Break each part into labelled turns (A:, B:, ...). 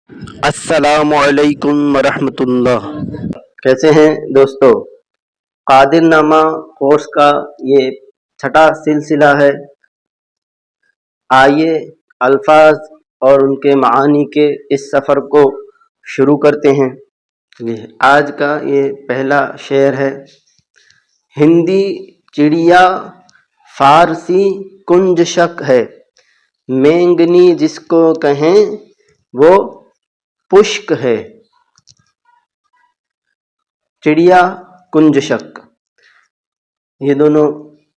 A: السلام علیکم ورحمۃ اللہ۔ کیسے ہیں دوستو؟ قادر نامہ کورس کا یہ چھٹا سلسلہ ہے۔ آئیے الفاظ اور ان کے معانی کے اس سفر کو شروع کرتے ہیں۔ آج کا یہ پہلا شعر ہے۔ ہندی چڑیا فارسی کنج شک ہے، مینگنی جس کو کہیں وہ پشک ہے۔ چڑیا، کنج شک، یہ دونوں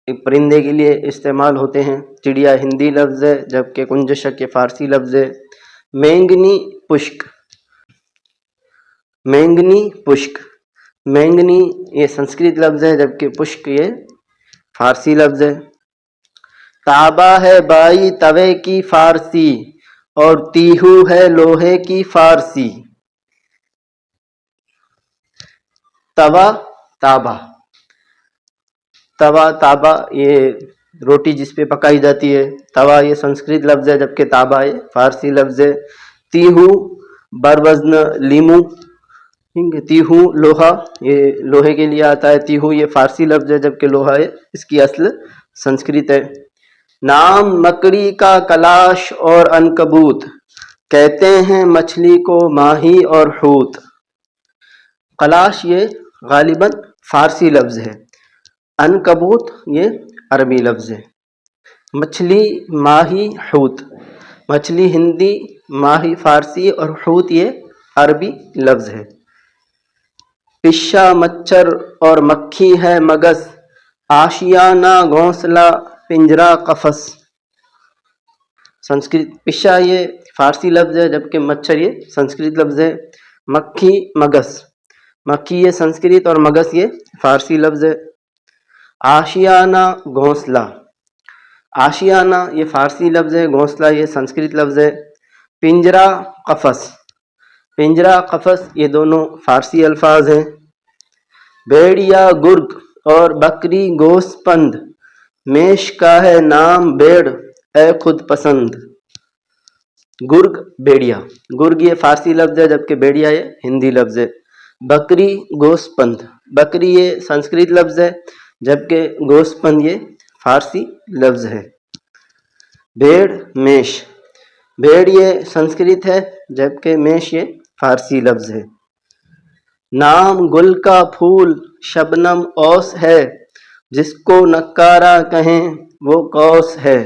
A: ایک پرندے کے لیے استعمال ہوتے ہیں۔ چڑیا ہندی لفظ ہے جبکہ کنج شک یہ فارسی لفظ ہے۔ مینگنی پشک، مینگنی پشک، مینگنی یہ سنسکرت لفظ ہے جبکہ پشک یہ فارسی لفظ ہے۔ تابا ہے بائی توے کی فارسی اور تیہو ہے لوہے کی فارسی۔ توا، تابا، توا تابا یہ روٹی جس پہ پکائی جاتی ہے۔ توا یہ سنسکرت لفظ ہے جبکہ تابا یہ فارسی لفظ ہے۔ تیہو بروزن لیمو، تیہو لوہا، یہ لوہے کے لیے آتا ہے۔ تیہو یہ فارسی لفظ ہے جبکہ لوہا ہے اس کی اصل سنسکرت ہے۔ نام مکڑی کا کلاش اور عنکبوت، کہتے ہیں مچھلی کو ماہی اور حوت۔ کلاش یہ غالباً فارسی لفظ ہے، عنکبوت یہ عربی لفظ ہے۔ مچھلی، ماہی، حوت، مچھلی ہندی، ماہی فارسی اور حوت یہ عربی لفظ ہے۔ پشا مچھر اور مکھی ہے مگس، آشیانہ گھونسلہ پنجرہ قفس۔ سنسکرت پشا یہ فارسی لفظ ہے جبکہ مچھر یہ سنسکرت لفظ ہے۔ مکھی، مگس، مکھی یہ سنسکرت اور مگس یہ فارسی لفظ ہے۔ آشیانہ گھونسلہ، آشیانہ یہ فارسی لفظ ہے، گھونسلہ یہ سنسکرت لفظ ہے۔ پنجرہ قفس، پنجرہ قفس یہ دونوں فارسی الفاظ ہیں۔ بھیڑیا گرگ اور بکری گوسپند، میش کا ہے نام بیڑ اے خود پسند۔ گرگ، بھیڑیا، گرگ یہ فارسی لفظ ہے جبکہ بھیڑیا یہ ہندی لفظ ہے۔ بکری، گوسپند، بکری یہ سنسکرت لفظ ہے جبکہ گوسپند یہ فارسی لفظ ہے۔ بھیڑ، میش، بھیڑ یہ سنسکرت ہے جبکہ میش یہ فارسی لفظ ہے۔ نام گل کا پھول شبنم اوس ہے، جس کو نکارہ کہیں وہ قوس ہے۔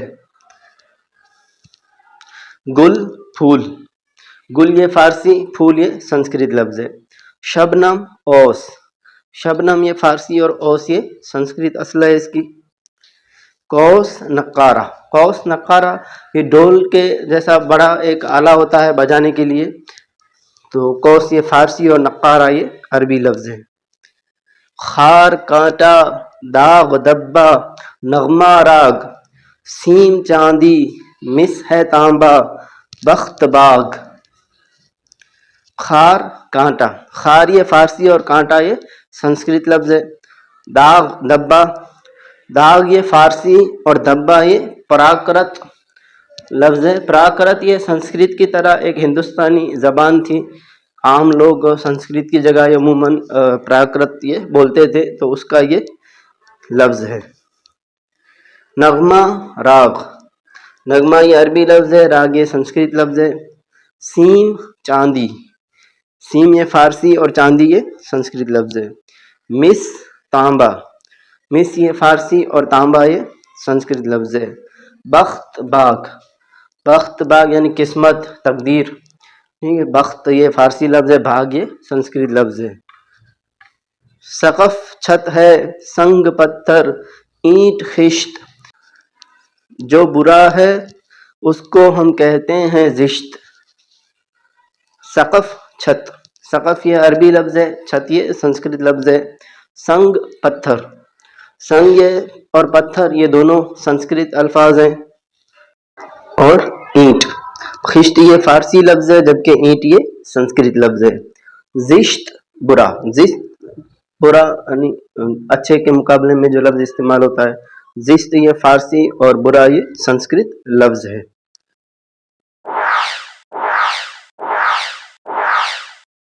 A: گل، پھول، گل یہ فارسی، پھول یہ سنسکرت لفظ ہے۔ شبنم، اوس، شبنم یہ فارسی اور اوس یہ سنسکرت اصل ہے اس کی۔ قوس، نقارہ، قوس نقارہ یہ ڈول کے جیسا بڑا ایک آلہ ہوتا ہے بجانے کے لیے، تو قوس یہ فارسی اور نقارہ یہ عربی لفظ ہے۔ خار، کانٹا، داغ، دبا، نغمہ راگ، سیم چاندی، مس ہے تانبا، بخت باغ۔ خار، کانٹا، خار یہ فارسی اور کانٹا یہ سنسکرت لفظ ہے۔ داغ، دبا، داغ یہ فارسی اور دبا یہ پراکرت لفظ ہے۔ پراکرت یہ سنسکرت کی طرح ایک ہندوستانی زبان تھی، عام لوگ سنسکرت کی جگہ عموماً پراکرت یہ بولتے تھے، تو اس کا یہ لفظ ہے۔ نغمہ، راگ، نغمہ یہ عربی لفظ ہے، راگ یہ سنسکرت لفظ ہے۔ سیم، چاندی، سیم یہ فارسی اور چاندی یہ سنسکرت لفظ ہے۔ مس، تانبا، مس یہ فارسی اور تانبا یہ سنسکرت لفظ ہے۔ بخت باغ، بخت باغ یعنی قسمت، تقدیر، بخت یہ فارسی لفظ ہے، بھاگ یہ سنسکرت لفظ ہے۔ سقف چھت ہے، سنگ پتھر، اینٹ خشت، جو برا ہے اس کو ہم کہتے ہیں زشت۔ سقف، چھت، سقف یہ عربی لفظ ہے، چھت یہ سنسکرت لفظ ہے۔ سنگ، پتھر، سنگ یہ اور پتھر یہ دونوں سنسکرت الفاظ ہیں۔ اور اینٹ، خشت یہ فارسی لفظ ہے جبکہ اینٹ یہ سنسکرت لفظ ہے۔ زشت، برا، زشت برا یعنی اچھے کے مقابلے میں جو لفظ استعمال ہوتا ہے۔ زشت یہ فارسی اور برا یہ سنسکرت لفظ ہے۔